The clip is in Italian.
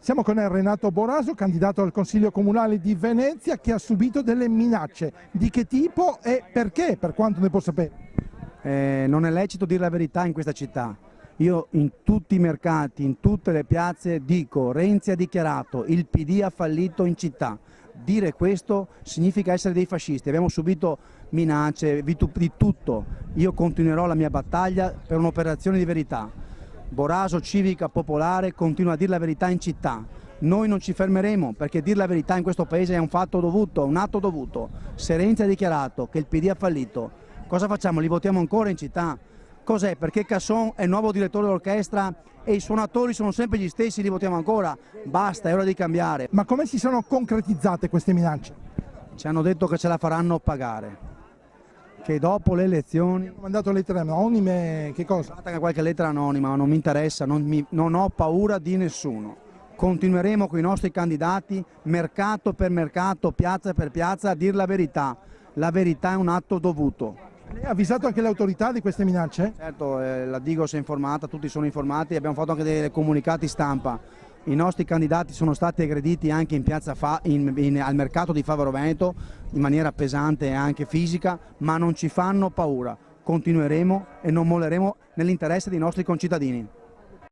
Siamo con Renato Boraso, candidato al Consiglio Comunale di Venezia, che ha subito delle minacce. Di che tipo e perché, per quanto ne può sapere? Non è lecito dire la verità in questa città. Io in tutti i mercati, in tutte le piazze dico: Renzi ha dichiarato, il PD ha fallito in città. Dire questo significa essere dei fascisti. Abbiamo subito minacce, di tutto. Io continuerò la mia battaglia per un'operazione di verità. Boraso Civica Popolare continua a dire la verità in città. Noi non ci fermeremo, perché dire la verità in questo paese è un fatto dovuto, un atto dovuto. Se Renzi ha dichiarato che il PD ha fallito, cosa facciamo? Li votiamo ancora in città? Cos'è? Perché Casson è il nuovo direttore d'orchestra e i suonatori sono sempre gli stessi, li votiamo ancora? Basta, è ora di cambiare. Ma come si sono concretizzate queste minacce? Ci hanno detto che ce la faranno pagare, che dopo le elezioni... Hanno mandato lettere anonime, che cosa? Anche qualche lettera anonima, ma non mi interessa, non ho paura di nessuno. Continueremo con i nostri candidati, mercato per mercato, piazza per piazza, a dire la verità. La verità è un atto dovuto. Lei ha avvisato anche le autorità di queste minacce? Certo, la Digos è informata, tutti sono informati, abbiamo fatto anche dei comunicati stampa. I nostri candidati sono stati aggrediti anche in piazza al mercato di Favaro Veneto in maniera pesante e anche fisica, ma non ci fanno paura. Continueremo e non molleremo nell'interesse dei nostri concittadini.